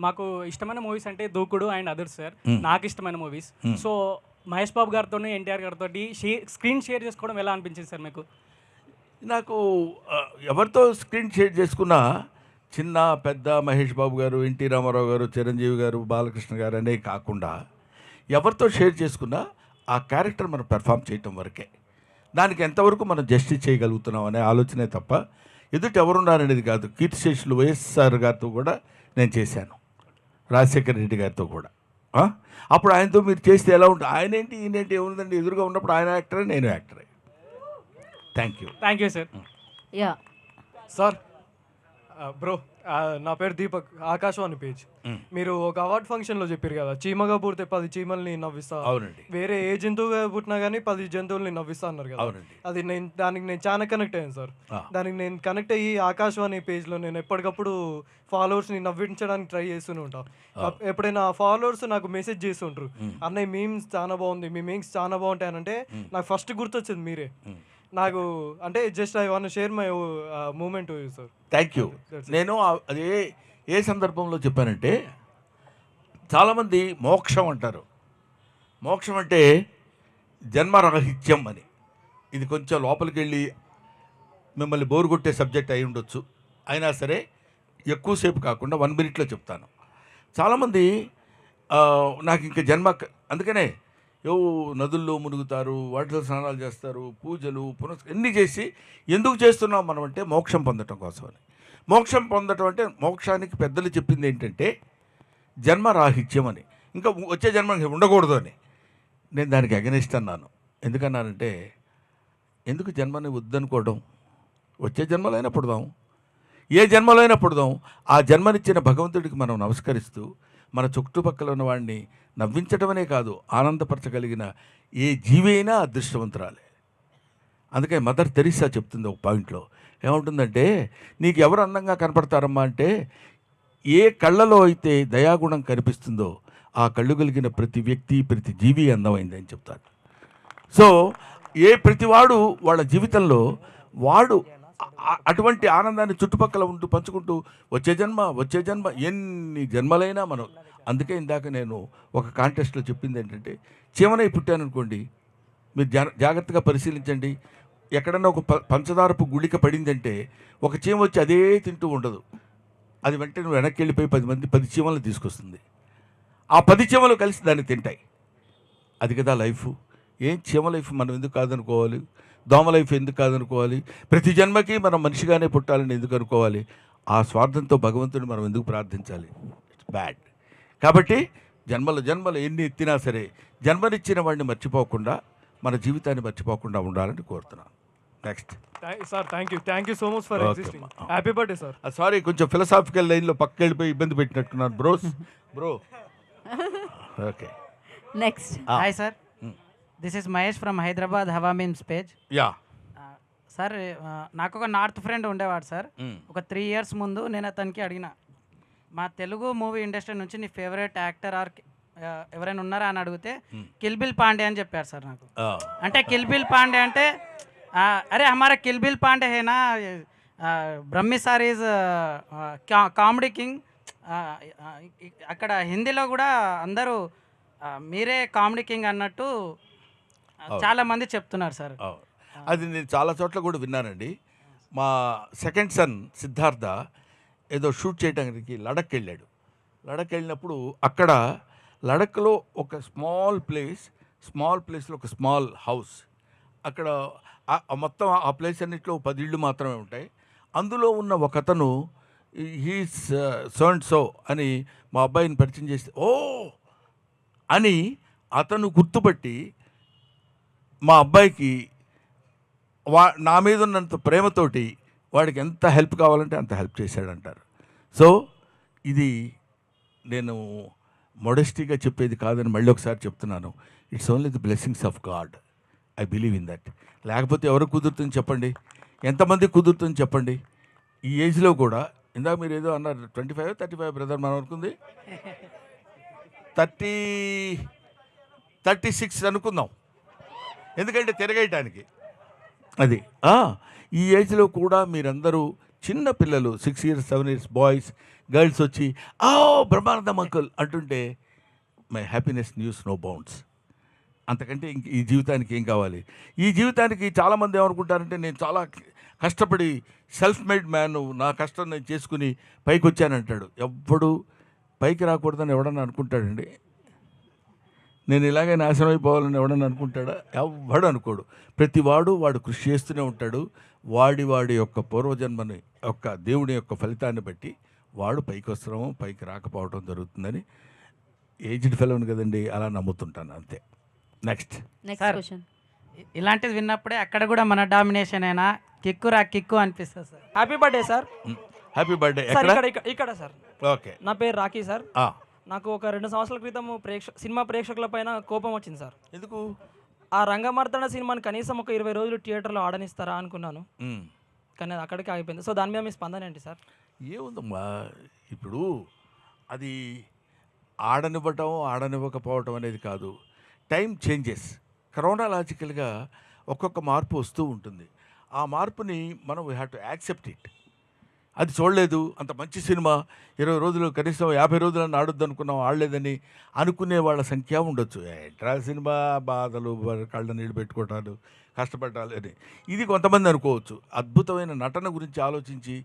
మాకు ఇష్టమైన మూవీస్ అంటే దూకుడు అండ్ అదర్స్ సార్. నాకు ఇష్టమైన మూవీస్. సో మహేష్ బాబు గారితో, ఎన్టీఆర్ గారితో స్క్రీన్ షేర్ చేసుకోవడం ఎలా అనిపించింది సార్ మీకు? నాకు ఎవరితో స్క్రీన్ షేర్ చేసుకున్నా, చిన్న పెద్ద మహేష్ బాబు గారు, ఎన్టీ రామారావు గారు, చిరంజీవి గారు, బాలకృష్ణ గారు అనే కాకుండా ఎవరితో షేర్ చేసుకున్నా ఆ క్యారెక్టర్ మనం పెర్ఫామ్ చేయటం వరకే. దానికి ఎంతవరకు మనం జస్టిస్ చేయగలుగుతున్నాం అనే ఆలోచనే తప్ప ఎదుటి ఎవరున్నారనేది కాదు. కీర్తిశేషులు వైఎస్ఆర్ గారితో కూడా నేను చేశాను, రాజశేఖర రెడ్డి గారితో కూడా. అప్పుడు ఆయనతో మీరు చేస్తే ఎలా ఉంటుంది, ఆయన ఏంటి ఈయనేంటి ఏముందండి, ఎదురుగా ఉన్నప్పుడు ఆయన యాక్టరే నేను యాక్టరే. Thank you. Thank you sir. Yeah sir bro, నా పేరు దీపక్, ఆకాశవాణి పేజ్. మీరు ఒక అవార్డ్ ఫంక్షన్లో చెప్పారు కదా, చీమగా పుడితే 10 చీమల్ని నవ్విస్తా, అవునండి. వేరే ఏ జంతువుగా పుట్టినా కానీ 10 జంతువుల్ని నవ్విస్తా అన్నారు కదా. అవునండి. అది దానికి నేను చాలా కనెక్ట్ అయ్యాను సార్. దానికి నేను కనెక్ట్ అయ్యి ఆకాశవాణి పేజ్లో నేను ఎప్పటికప్పుడు ఫాలోవర్స్ని నవ్వించడానికి ట్రై చేస్తూనే ఉంటాను. ఎప్పుడైనా ఫాలోవర్స్ నాకు మెసేజ్ చేస్తుంటారు, అన్నయ్య మీమ్స్ చాలా బాగుంది, మీ మీమ్స్ చాలా బాగుంటాయనంటే నాకు ఫస్ట్ గుర్తొచ్చింది మీరే. నాకు అంటే just I want share my moment sir. Thank you. నేను అదే ఏ సందర్భంలో చెప్పానంటే, చాలామంది మోక్షం అంటారు. మోక్షం అంటే జన్మరాహిత్యం అని. ఇది కొంచెం లోపలికి వెళ్ళి మిమ్మల్ని బోరు కొట్టే సబ్జెక్ట్ అయి ఉండొచ్చు. అయినా సరే ఎక్కువసేపు కాకుండా 1 minute చెప్తాను. చాలామంది నాకు ఇంకా జన్మ, అందుకనే నదుల్లో మునుగుతారు, వాటిలో స్నానాలు చేస్తారు, పూజలు ఎన్ని చేసి ఎందుకు చేస్తున్నాం మనం అంటే మోక్షం పొందటం కోసమని. మోక్షం పొందటం అంటే మోక్షానికి పెద్దలు చెప్పింది ఏంటంటే జన్మరాహిత్యం అని, ఇంకా వచ్చే జన్మ ఉండకూడదు అని. నేను దానికి అగెనిస్ట్ అన్నాను. ఎందుకన్నానంటే, ఎందుకు జన్మని వద్దనుకోవడం? వచ్చే జన్మలో అయినా పుడదాం, ఏ జన్మలో అయినా పుడదాం. ఆ జన్మనిచ్చిన భగవంతుడికి మనం నమస్కరిస్తూ మన చుట్టుపక్కల ఉన్న వాడిని నవ్వించటమనే కాదు, ఆనందపరచగలిగిన ఏ జీవి అయినా అదృష్టవంతురాలే. అందుకే మదర్ తెరీసా చెప్తుంది ఒక పాయింట్లో, ఏముంటుందంటే, నీకు ఎవరు అందంగా కనపడతారమ్మా అంటే, ఏ కళ్ళలో అయితే దయాగుణం కనిపిస్తుందో ఆ కళ్ళు కలిగిన ప్రతి వ్యక్తి, ప్రతి జీవి అందమైంది అని చెప్తారు. సో ప్రతివాడు వాళ్ళ జీవితంలో వాడు అటువంటి ఆనందాన్ని చుట్టుపక్కల ఉంటూ పంచుకుంటూ వచ్చే జన్మ ఎన్ని జన్మలైనా మనం. అందుకే ఇందాక నేను ఒక కాంటెస్ట్లో చెప్పింది ఏంటంటే, చీమనై పుట్టాననుకోండి, మీరు జాగ్రత్తగా పరిశీలించండి. ఎక్కడన్నా ఒక పంచదారపు గుళిక పడిందంటే ఒక చీమ వచ్చి అదే తింటూ ఉండదు. అది వెంటనే నువ్వు వెనక్కి వెళ్ళిపోయి 10 చీమలను తీసుకొస్తుంది. ఆ 10 చీమలు కలిసి దాన్ని తింటాయి. అది కదా లైఫ్. ఏం చీమ లైఫ్ మనం ఎందుకు కాదనుకోవాలి? దోమ లైఫ్ ఎందుకు కాదనుకోవాలి? ప్రతి జన్మకి మనం మనిషిగానే పుట్టాలని ఎందుకు అనుకోవాలి? ఆ స్వార్థంతో భగవంతుడిని మనం ఎందుకు ప్రార్థించాలి? It's bad. కాబట్టి జన్మలు ఎన్ని ఎత్తినా సరే జన్మనిచ్చిన వాడిని మర్చిపోకుండా, మన జీవితాన్ని మర్చిపోకుండా ఉండాలని కోరుతున్నాను. Next sir, thank you so much for existing. Happy birthday sir. Sorry, కొంచెం ఫిలసాఫికల్ లైన్లో పక్క వెళ్ళిపోయి ఇబ్బంది పెట్టినట్టున్నాను bro. Okay, next. Hi sir, this is Mahesh from Hyderabad Hawa memes page. Yeah sir, నాకు ఒక నార్త్ ఫ్రెండ్ ఉండేవాడు సార్. ఒక 3 years ముందు నేను అతనికి అడిగిన, మా తెలుగు మూవీ ఇండస్ట్రీ నుంచి నీ ఫేవరెట్ యాక్టర్ ఆర్ ఎవరైనా ఉన్నారా అని అడిగితే కిల్ బిల్ పాండే అని చెప్పారు సార్ నాకు. అంటే కిల్ బిల్ పాండే అంటే అరే హమారా కిల్ బిల్ పాండే హేనా, Brahmi sir is comedy king. అక్కడ హిందీలో కూడా అందరూ మీరే కామెడీ కింగ్ అన్నట్టు చాలా మంది చెప్తున్నారు సార్. అది నేను చాలా చోట్ల కూడా విన్నానండి. మా సెకండ్ సన్ సిద్ధార్థ ఏదో షూట్ చేయడానికి లడక్ వెళ్ళాడు. లడక్ వెళ్ళినప్పుడు అక్కడ లడక్లో ఒక స్మాల్ ప్లేస్లో ఒక స్మాల్ హౌస్, అక్కడ మొత్తం ఆ ప్లేస్ అన్నింటిలో 10 ఇళ్ళు మాత్రమే ఉంటాయి. అందులో ఉన్న ఒక అతను హీస్ సో అండ్ సో అని మా అబ్బాయిని పరిచయం చేస్తే, ఓ అని అతను గుర్తుపట్టి మా అబ్బాయికి నా మీద ఉన్నంత ప్రేమతోటి వాడికి ఎంత హెల్ప్ కావాలంటే అంత హెల్ప్ చేశాడంటారు. సో ఇది నేను మోడెస్టీగా చెప్పేది కాదని మళ్ళీ ఒకసారి చెప్తున్నాను. It's only the blessings of God. I believe in that. లేకపోతే ఎవరు కుదురుతుంది చెప్పండి? ఎంతమంది కుదురుతుంది చెప్పండి? ఈ ఏజ్లో కూడా. ఇందాక మీరు ఏదో అన్నారు 25, 35 బ్రదర్, మనం అనుకుంది 36 అనుకుందాం, ఎందుకంటే తిరగేయటానికి. అది ఈ ఏజ్లో కూడా మీరందరూ చిన్న పిల్లలు 6 years 7 years బాయ్స్ గర్ల్స్ వచ్చి బ్రహ్మానందం అంకుల్ అంటుంటే my happiness knows no bounds. అంతకంటే ఇంక ఈ జీవితానికి ఏం కావాలి? ఈ జీవితానికి చాలామంది ఏమనుకుంటారంటే, నేను చాలా కష్టపడి సెల్ఫ్ మేడ్ మ్యాన్, నా కష్టం నేను చేసుకుని పైకి వచ్చానంటాడు. ఎవ్వడు పైకి రాకూడదని ఎవడన్నా అనుకుంటాడండి? నేను ఇలాగే నాశనం అయిపోవాలని ఎవడన్నా అనుకుంటాడా? ఎవ్వడు అనుకోడు. ప్రతివాడు వాడు కృషి చేస్తూనే ఉంటాడు. వాడి యొక్క పూర్వజన్మని యొక్క దేవుడి యొక్క ఫలితాన్ని బట్టి వాడు పైకి వస్తున్నాము, పైకి రాకపోవడం జరుగుతుందని ఏజ్డ్ ఫెలోని కదండి, అలా నమ్ముతుంటాను అంతే. నెక్స్ట్ సార్, ఇలాంటిది విన్నప్పుడే అక్కడ కూడా మన డామినేషన్ అయినా కిక్కు అనిపిస్తుంది sir. Happy birthday sir. Happy birthday. Sir ఇక్కడ సార్. ఓకే. నా పేరు రాకీ సార్. నాకు ఒక 2 సంవత్సరాల క్రితం సినిమా ప్రేక్షకుల పైన కోపం వచ్చింది సార్. ఎందుకు? ఆ రంగమార్తాండ సినిమాని కనీసం ఒక 20 రోజులు థియేటర్లో ఆడనిస్తారా అనుకున్నాను, కానీ అది అక్కడికి ఆగిపోయింది. సో దాని మీద మీ స్పందన ఏంటి సార్? ఏముందమ్మా, ఇప్పుడు అది ఆడనివ్వకపోవటం అనేది కాదు. టైం చేంజెస్, క్రోనాలాజికల్గా ఒక్కొక్క మార్పు వస్తూ ఉంటుంది. ఆ మార్పుని మనం we have to accept it. అది చూడలేదు, అంత మంచి సినిమా 20 రోజులు కనీసం 50 రోజులను ఆడొద్దు అనుకున్నాం, ఆడలేదని అనుకునే వాళ్ళ సంఖ్య ఉండొచ్చు. ఎంట్రా సినిమా బాధలు, కళ్ళ నీళ్ళు పెట్టుకోవటాలు, కష్టపడాలి అని ఇది కొంతమంది అనుకోవచ్చు. అద్భుతమైన నటన గురించి ఆలోచించి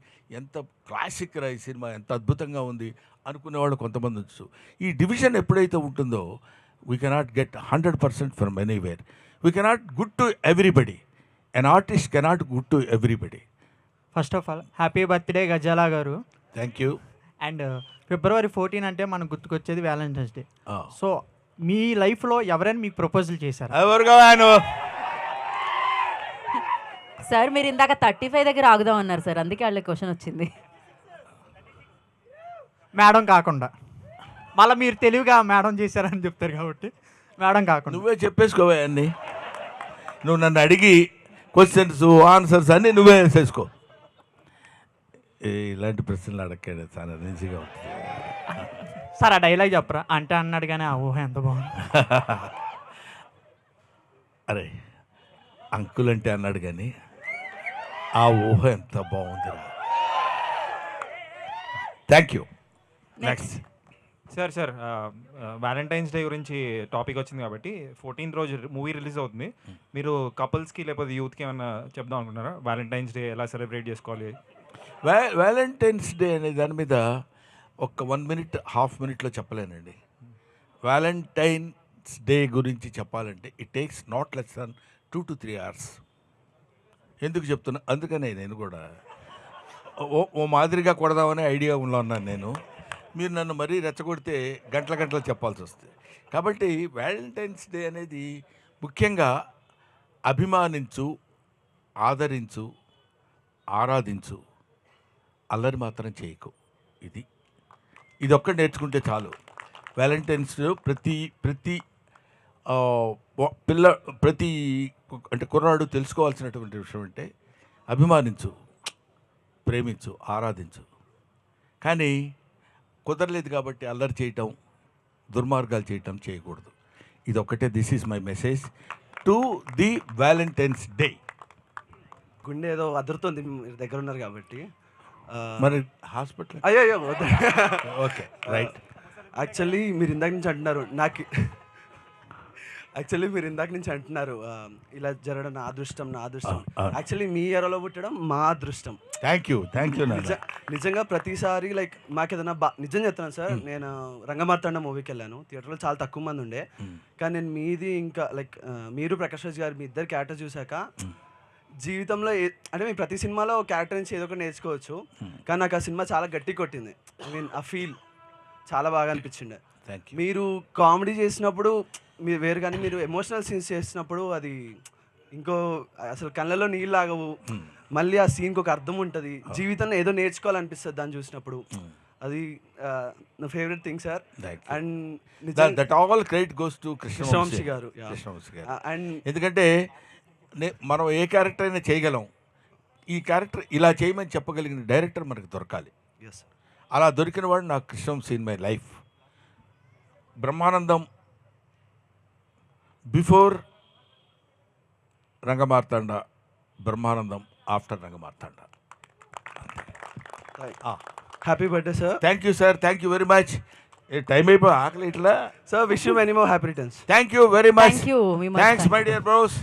ఎంత క్లాసిక్ రా ఈ సినిమా, ఎంత అద్భుతంగా ఉంది అనుకునేవాళ్ళు కొంతమంది వచ్చు. ఈ డివిజన్ ఎప్పుడైతే ఉంటుందో we cannot get 100% from anywhere. We cannot good to everybody. An artist cannot good to everybody. First of all happy birthday Ghazala గారు. Thank you. అండ్ February 14 అంటే మనకు గుర్తుకొచ్చేది వ్యాలంటైన్స్ డే. సో మీ లైఫ్లో ఎవరైనా మీకు ప్రపోజల్ చేశారు? సార్ మీరు ఇందాక 35 దగ్గర ఆగుదాం అన్నారు సార్, అందుకే వాళ్ళ క్వశ్చన్ వచ్చింది. మేడం కాకుండా మళ్ళీ మీరు తెలివిగా మేడం చేశారని చెప్తారు కాబట్టి మేడం కాకుండా నువ్వే చెప్పేసుకోవా అన్నీ. నువ్వు నన్ను అడిగి క్వశ్చన్స్ ఆన్సర్స్ అన్నీ నువ్వే వేసేసుకో. ఇలాంటి ప్రశ్నలు అడగండి, చాలా ఈజీగా ఉంటుంది. సార్ ఆ డైలాగ్ చెప్పరా అంటే అన్నాడు కానీ ఆ ఊహ ఎంత బాగుంది. అరే అంకుల్ అంటే అన్నాడు కానీ ఆ ఊహ ఎంత బాగుందిరా. Thank you. Next sir Valentine's day గురించి టాపిక్ వచ్చింది కాబట్టి 14th రోజు మూవీ రిలీజ్ అవుతుంది. మీరు కపుల్స్కి లేకపోతే యూత్కి ఏమైనా చెప్దాం అనుకుంటున్నారా? వ్యాలంటైన్స్ డే ఎలా సెలబ్రేట్ చేసుకోవాలి? వ్యాలంటైన్స్ డే అనే దాని మీద ఒక 1 minute, ½ minuteలో చెప్పలేనండి. వ్యాలంటైన్స్ డే గురించి చెప్పాలంటే it takes not less than 2 to 3 hours. ఎందుకు చెప్తున్నా, అందుకనే నేను కూడా ఓ మాదిరిగా కొడదామనే ఐడియా ఉన్నాను నేను. మీరు నన్ను మరీ రెచ్చగొడితే గంటలు చెప్పాల్సి వస్తుంది. కాబట్టి వ్యాలంటైన్స్ డే అనేది ముఖ్యంగా అభిమానించు, ఆదరించు, ఆరాధించు, అల్లరి మాత్రం చేయకు. ఇది ఒక్కటి నేర్చుకుంటే చాలు. వ్యాలంటైన్స్ డే ప్రతి అంటే కుర్రాడు తెలుసుకోవాల్సినటువంటి విషయం అంటే అభిమానించు, ప్రేమించు, ఆరాధించు. కానీ కుదరలేదు కాబట్టి అల్లరి చేయటం, దుర్మార్గాలు చేయటం చేయకూడదు. ఇది ఒక్కటే. This is my message to the Valentine's day. గుండె ఏదో అదురుతుంది, మీరు దగ్గర ఉన్నారు కాబట్టి. మరి హాస్పిటల్ అయ్యో ఓకే రైట్. యాక్చువల్లీ మీరు ఇందాక నుంచి అంటున్నారు ఇలా జరగడం నా అదృష్టం. యాక్చువల్లీ మీ ఎరలో పుట్టడం మా అదృష్టం. Thank you. నిజంగా ప్రతిసారి లైక్ మాకు ఏదైనా నిజం చెప్తున్నాను సార్. నేను రంగమార్తాండ మూవీకి వెళ్ళాను, థియేటర్లో చాలా తక్కువ మంది ఉండే. కానీ నేను మీది ఇంకా లైక్ మీరు ప్రకాష్ రాజ్ గారు మీ ఇద్దరు క్యారెక్టర్ చూశాక జీవితంలో అంటే మీ ప్రతి సినిమాలో క్యారెక్టర్ నుంచి ఏదో ఒకటి నేర్చుకోవచ్చు, కానీ నాకు ఆ సినిమా చాలా గట్టి కొట్టింది. ఐ మీన్ ఆ ఫీల్ చాలా బాగా అనిపించిండే. మీరు కామెడీ చేసినప్పుడు మీరు వేరు, కానీ మీరు ఎమోషనల్ సీన్స్ చేసినప్పుడు అది అసలు కళ్ళలో నీళ్ళు ఆగవు. మళ్ళీ ఆ సీన్కి ఒక అర్థం ఉంటుంది. జీవితంలో ఏదో నేర్చుకోవాలనిపిస్తుంది దాన్ని చూసినప్పుడు. అది నా favourite thing sir. And that all credit goes to Krishna Vamsi గారు. అండ్ ఎందుకంటే మనం ఏ క్యారెక్టర్ అయినా చేయగలం, ఈ క్యారెక్టర్ ఇలా చేయమని చెప్పగలిగిన డైరెక్టర్ మనకు దొరకాలి. అలా దొరికిన వాడు నాకు Krishna Vamsi in my life. Brahmanandam before Rangamarthanda, Brahmanandam after Rangamarthanda. Happy birthday sir. Thank you sir. Thank you very much. Time అయిపోయి ఆకలి ఇట్లా sir. Wish you many more happy returns. Thank you very much. Thanks my dear bros.